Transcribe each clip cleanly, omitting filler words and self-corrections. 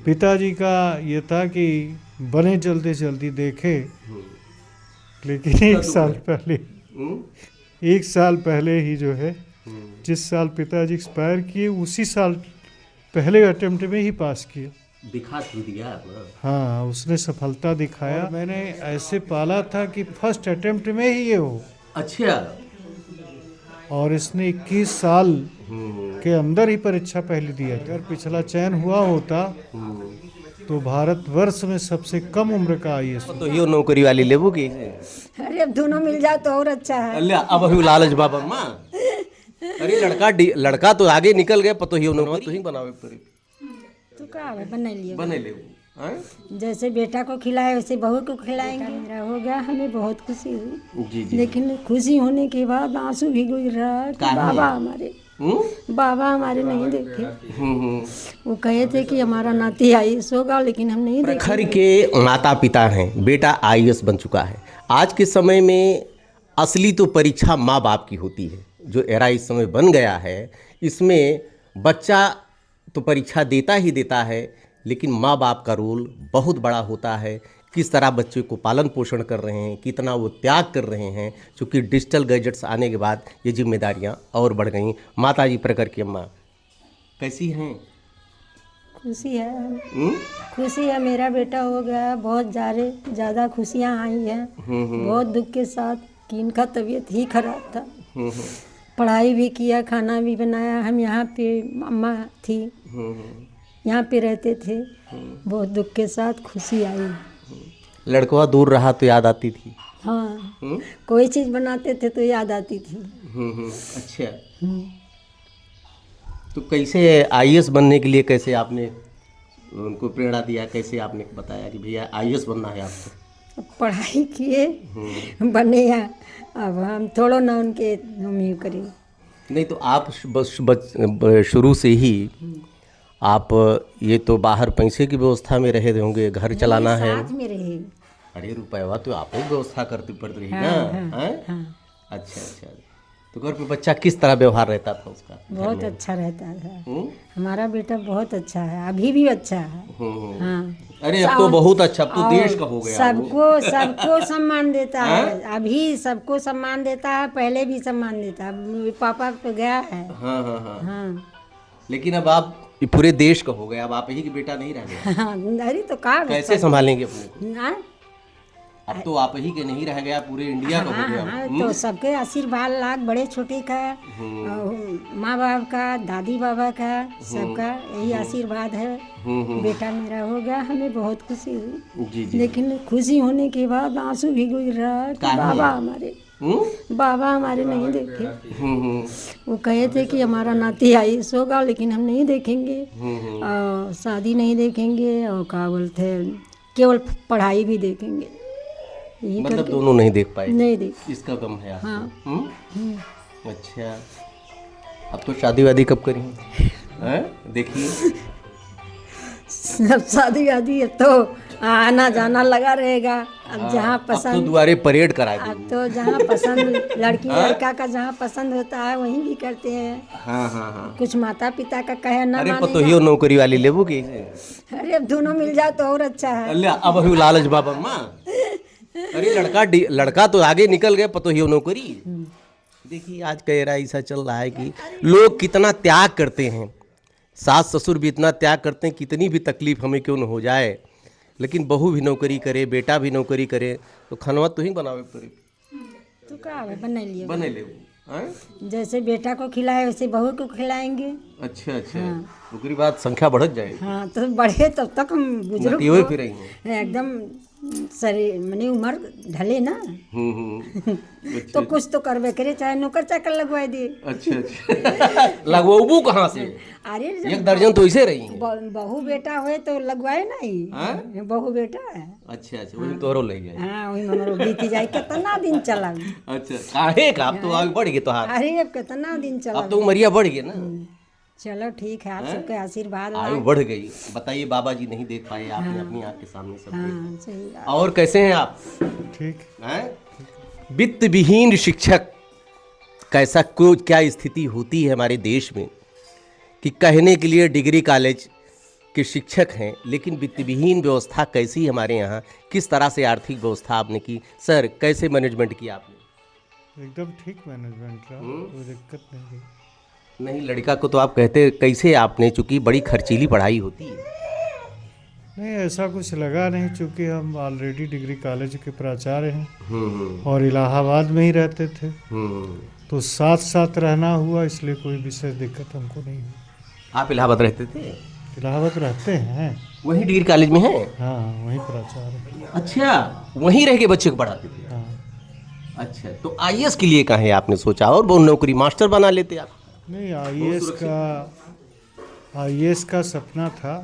पिताजी का ये था कि बने जल्दी जल्दी देखे, लेकिन एक साल पहले ही जो है, जिस साल पिताजी एक्सपायर किए उसी साल पहले अटेम्प्ट में ही पास किया। दिखा तो दिया ना। हाँ, उसने सफलता दिखाया। और मैंने ऐसे पाला था कि फर्स्ट अटेम्प्ट में ही ये हो। अच्छा। और इसने 21 साल के अंदर ही परीक्षा पहले दिया। अगर पिछला चयन हुआ होता तो भारतवर्ष में सबसे कम उम्र का आईएएस। तो ये नौकरी वाली लेबू की। अरे अब दोनों मिल जाए तो और अच्छा है। अल्लाह अब अभी लालच बाबा माँ। अरे लड़का तो आगे निकल गया, पतो ही नौकरी तो ही बनावे पड़ी। तो क्या बना लिए बने ले। जैसे बेटा को खिलाए वैसे बहू को खिलाएंगे। मेरा हो गया, हमें बहुत खुशी हुई। जी। लेकिन खुशी होने के बाद आंसू भी गुजर रहा कि बाबा हमारे नहीं देखे। वो कहे थे कि हमारा नाती आईएएस होगा, लेकिन हम नहीं देखे। घर के माता पिता हैं, बेटा आईएएस बन चुका है। आज के समय में असली तो परीक्षा माँ बाप की होती है। जो एरा इस समय बन गया है, इसमें बच्चा तो परीक्षा देता ही देता है, लेकिन माँ बाप का रोल बहुत बड़ा होता है। किस तरह बच्चे को पालन पोषण कर रहे हैं, कितना वो त्याग कर रहे हैं। क्योंकि डिजिटल गैजेट्स आने के बाद ये जिम्मेदारियां और बढ़ गई। माता जी प्रकर की अम्मा कैसी हैं? खुशी है। खुशी है, मेरा बेटा हो गया। बहुत ज़्यादा खुशियाँ आई हैं। बहुत दुख के साथ कि इनका तबीयत ही खराब था। पढ़ाई भी किया, खाना भी बनाया। हम यहाँ पे अम्मा थी, यहाँ पे रहते थे। बहुत दुख के साथ खुशी आई। लड़का दूर रहा तो याद आती थी। हाँ, कोई चीज़ बनाते थे तो याद आती थी। अच्छा। तो कैसे आईएएस बनने के लिए कैसे आपने उनको प्रेरणा दिया, कैसे आपने बताया कि भैया आईएएस बनना है आपको? पढ़ाई किए, बने या अब हम थोड़ा ना उनके हम यूँ करें। नहीं तो आप शुरू से ही आप ये तो बाहर पैसे की व्यवस्था में रहे होंगे, घर चलाना है। साथ में रहे। अरे रुपया तो आप ही व्यवस्था करती पड़ती रही ना। हाँ। अच्छा। तो घर पे बच्चा किस तरह व्यवहार रहता था उसका? बहुत अच्छा रहता था। हमारा बेटा बहुत अच्छा है, अभी भी अच्छा है। हाँ। अरे अब तो बहुत अच्छा, अब तो देश का हो गया। सबको सम्मान देता है। अभी सबको सम्मान देता है, पहले भी सम्मान देता है। पापा तो गया है। हाँ। लेकिन अब आप पूरे देश का हो गया, अब आप ही की बेटा नहीं रह गया। अरे तो का कैसे संभालेंगे अपने को? हाँ? अब तो आप ही के नहीं रह गया, पूरे इंडिया का हो गया। हाँ, तो सबके आशीर्वाद लाख, बड़े छोटे का, माँ बाप का, दादी बाबा का, सबका यही आशीर्वाद है। बेटा मेरा हो गया, हमें बहुत खुशी हुई। लेकिन खुशी होने के बाद आंसू भी गुजर रहा कि बाबा हमारे नहीं देखे। वो कहे थे कि हमारा नाती आईएएस होगा, लेकिन हम नहीं देखेंगे और शादी नहीं देखेंगे और क्या बोलते केवल पढ़ाई भी देखेंगे। मतलब दोनों नहीं देख पाए? नहीं देख। इसका गम है आपको? हाँ। अच्छा। अब तो शादी वादी कब करेंगे? देखिए अब शादी वादी तो आना जाना लगा रहेगा। अब जहाँ पसंद, अब तो दुआरे परेड करा देंगे। अब तो जहाँ पसंद लड़की लड़का का जहाँ पसंद होता है वहीं भी करते हैं। हाँ। कुछ माता पिता का कहे ना अरे पतो ही नौकरी वाली लेबू की। अरे अब दोनों मिल जाए तो और अच्छा है। अल्लाह अब अभी लालच बाबा माँ। अरे लड़का तो आगे निकल गया, पतो ही नौकरी। देखिए आज का एरा ऐसा चल रहा है कि लोग कितना त्याग करते हैं। सास ससुर भी इतना त्याग करते हैं, कितनी भी तकलीफ हमें क्यों न हो जाए, लेकिन बहू भी नौकरी करे, बेटा भी नौकरी करे, तो खनवा तो ही बनावे पड़े। तो क्या बने ले। जैसे बेटा को खिलाए वैसे बहू को खिलाएंगे। अच्छा। नौकरी बाद संख्या बढ़ जाएगी। हाँ, तो बढ़े तब तक हम बुजुर्ग एकदम शरीर मने उम्र ढले ना। तो कुछ तो करवे करे, चाहे नौकर चाकर लगवा दे। अच्छा। लगवाबू कहाँ से? अरे एक दर्जन तो ऐसे रही है। बहू बेटा हुए तो लगवाए नहीं। बहू बेटा है। अच्छा वही तोरो ले गए। हाँ, वही मनो बीती जाए, कितना दिन चला। अच्छा काहे का अब तो आगे बढ़ गए तो हाथ। अरे अब कितना दिन चला, अब तो उमरिया बढ़ गई ना। चलो ठीक है, आप सबके आशीर्वाद। आयु बढ़ गई। बताइए बाबा जी नहीं देख पाए, आपने अपनी आँख के सामने सब हाँ, सही। और कैसे हैं आप? ठीक हैं? वित्त विहीन शिक्षक कैसा क्या स्थिति होती है हमारे देश में कि कहने के लिए डिग्री कॉलेज के शिक्षक हैं, लेकिन वित्तविहीन व्यवस्था कैसी हमारे यहाँ, किस तरह से आर्थिक व्यवस्था आपने की सर, कैसे मैनेजमेंट किया आपने? एकदम ठीक मैनेजमेंट रहा, कोई दिक्कत नहीं हुई। नहीं, लड़का को तो आप कहते कैसे आपने, चूँकि बड़ी खर्चीली पढ़ाई होती है। नहीं, ऐसा कुछ लगा नहीं, चूँकि हम ऑलरेडी डिग्री कॉलेज के प्राचार्य हैं और इलाहाबाद में ही रहते थे, तो साथ साथ रहना हुआ, इसलिए कोई विशेष दिक्कत हमको नहीं हुई। आप इलाहाबाद रहते थे? इलाहाबाद रहते हैं। वहीं डिग्री कॉलेज में हैं? हाँ, वहीं प्राचार्य। अच्छा, वहीं रह के बच्चे को पढ़ाते थे? हाँ। अच्छा, तो आईएएस के लिए कहाँ है आपने सोचा, और वो नौकरी मास्टर बना लेते आप? नहीं, आईएएस का सपना था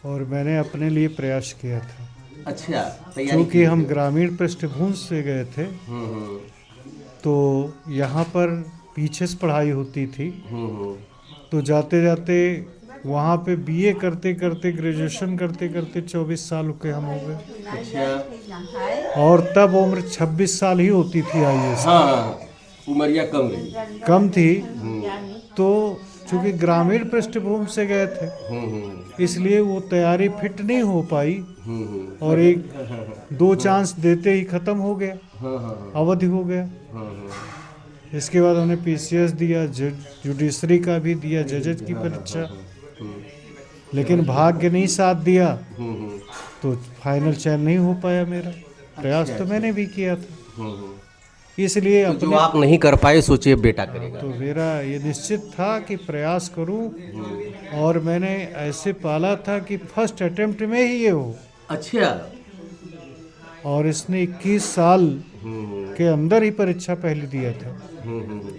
और मैंने अपने लिए प्रयास किया था। अच्छा, क्योंकि हम ग्रामीण पृष्ठभूमि से गए थे, तो यहाँ पर पीछे से पढ़ाई होती थी, तो जाते जाते वहाँ पे बीए करते करते, ग्रेजुएशन करते करते 24 साल के हम हो गए। अच्छा। और तब उम्र 26 साल ही होती थी आईएएस। हाँ, उमरिया कम थी, तो चूँकि ग्रामीण पृष्ठभूमि से गए थे, इसलिए वो तैयारी फिट नहीं हो पाई और 1-2 चांस देते ही ख़त्म हो गया, अवधि हो गया। इसके बाद हमने पीसीएस दिया, जुडिशरी का भी दिया, जजेज की परीक्षा, लेकिन भाग्य नहीं साथ दिया, तो फाइनल चयन नहीं हो पाया मेरा। प्रयास तो मैंने भी किया था, इसलिए तो जो आप नहीं कर पाए सोचिए बेटा करेगा। तो मेरा ये निश्चित था कि प्रयास करूं, और मैंने ऐसे पाला था कि फर्स्ट अटेम्प्ट में ही ये हो। अच्छा। और इसने 21 साल के अंदर ही परीक्षा पहले दिया था।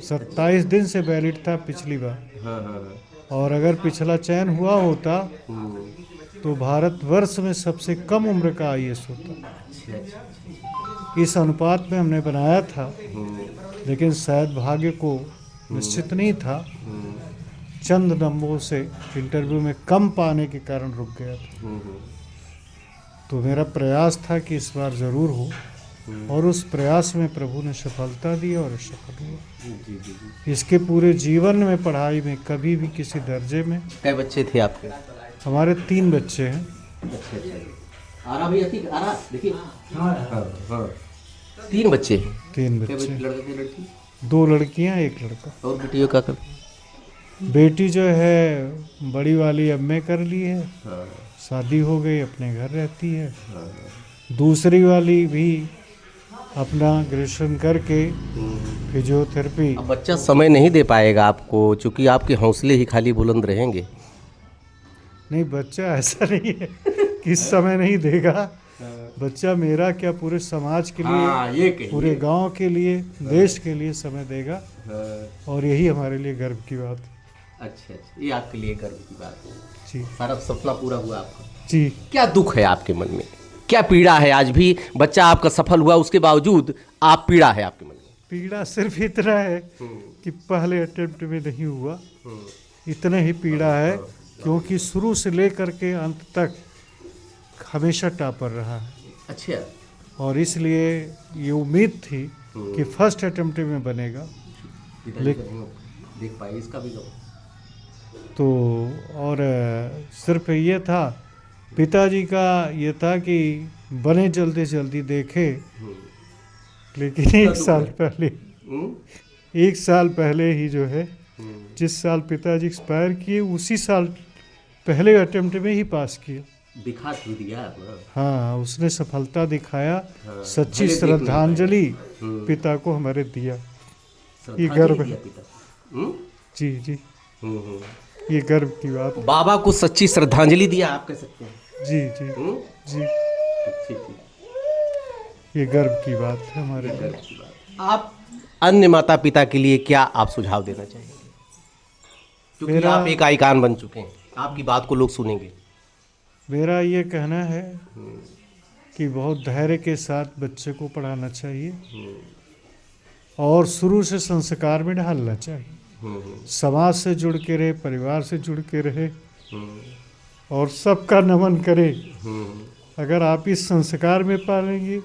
27 दिन से वैलिड था पिछली बार, और अगर पिछला चयन हुआ होता तो भारतवर्ष में सबसे कम उम्र का आईएएस होता। इस अनुपात में हमने बनाया था, लेकिन शायद भाग्य को निश्चित नहीं था, चंद नंबरों से इंटरव्यू में कम पाने के कारण रुक गया था। तो मेरा प्रयास था कि इस बार ज़रूर हो, और उस प्रयास में प्रभु ने सफलता दी और सफल हुआ। इसके पूरे जीवन में पढ़ाई में कभी भी किसी दर्जे में। क्या बच्चे थे आपके? हमारे 3 बच्चे हैं। आरा भैया ठीक, आरा देखिए। हाँ। 3 बच्चे हैं। 3 बच्चे, लड़की? 2 लड़कियां, 1 लड़का। और बेटियों का कर? बेटी जो है बड़ी वाली एमए कर ली है, शादी हो गई, अपने घर रहती है। दूसरी वाली भी अपना ग्रेजुएशन करके फिजियोथेरेपी। अब बच्चा समय नहीं दे पाएगा आपको, चूँकि आपके हौसले ही खाली बुलंद रहेंगे। नहीं, बच्चा ऐसा नहीं है कि समय नहीं देगा। बच्चा मेरा क्या, पूरे समाज के लिए, पूरे गांव के लिए, देश के लिए समय देगा, और यही हमारे लिए गर्व की बात है। अच्छा, ये आपके लिए गर्व की बात है जी। सारा सपना पूरा हुआ आपका जी। क्या दुख है आपके मन में, क्या पीड़ा है? आज भी बच्चा आपका सफल हुआ, उसके बावजूद आप पीड़ा है आपके मन में? पीड़ा सिर्फ इतना है कि पहले अटेम्प्ट में नहीं हुआ, इतना ही पीड़ा है, क्योंकि शुरू से लेकर के अंत तक हमेशा टॉपर रहा है। अच्छा। और इसलिए ये उम्मीद थी कि फर्स्ट अटेम्प्ट में बनेगा, लेकिन देख पाए इसका भी तो। और सिर्फ ये था, पिताजी का ये था कि बने जल्दी से जल्दी देखे, लेकिन 1 साल पहले ही जो है, जिस साल पिताजी एक्सपायर किए, उसी साल पहले अटेम्प्ट में ही पास किया। दिखा तो दिया ना। हाँ, उसने सफलता दिखाया। सच्ची श्रद्धांजलि पिता को हमारे दिया। ये गर्व है जी जी, ये गर्व की बात। बाबा को सच्ची श्रद्धांजलि दिया आप कह सकते हैं। जी जी जी, ये गर्व की बात है हमारे लिए। आप अन्य माता पिता के लिए क्या आप सुझाव देना चाहेंगे, क्योंकि आप एक आइकॉन बन चुके हैं, आपकी बात को लोग सुनेंगे? मेरा ये कहना है कि बहुत धैर्य के साथ बच्चे को पढ़ाना चाहिए, और शुरू से संस्कार में ढालना चाहिए। समाज से जुड़ के रहे, परिवार से जुड़ के रहे, और सबका नमन करे। अगर आप इस संस्कार में पालेंगे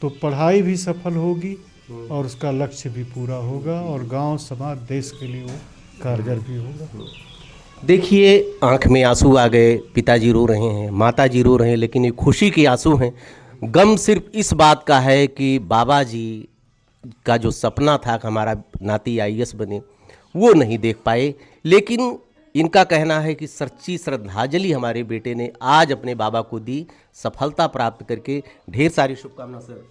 तो पढ़ाई भी सफल होगी, और उसका लक्ष्य भी पूरा होगा, और गांव, समाज, देश के लिए वो कारगर भी होगा। देखिए, आंख में आंसू आ गए, पिताजी रो रहे हैं, माताजी रो रहे हैं, लेकिन ये खुशी के आंसू हैं। गम सिर्फ इस बात का है कि बाबा जी का जो सपना था कि हमारा नाती आईएएस बने, वो नहीं देख पाए। लेकिन इनका कहना है कि सच्ची श्रद्धांजलि हमारे बेटे ने आज अपने बाबा को दी, सफलता प्राप्त करके। ढेर सारी शुभकामना सर।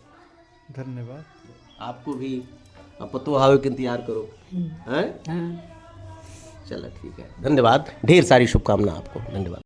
धन्यवाद। आपको भी। अब पतो हावे के इंतजार करो हैं। हाँ। चलो ठीक है, धन्यवाद। ढेर सारी शुभकामना आपको। धन्यवाद।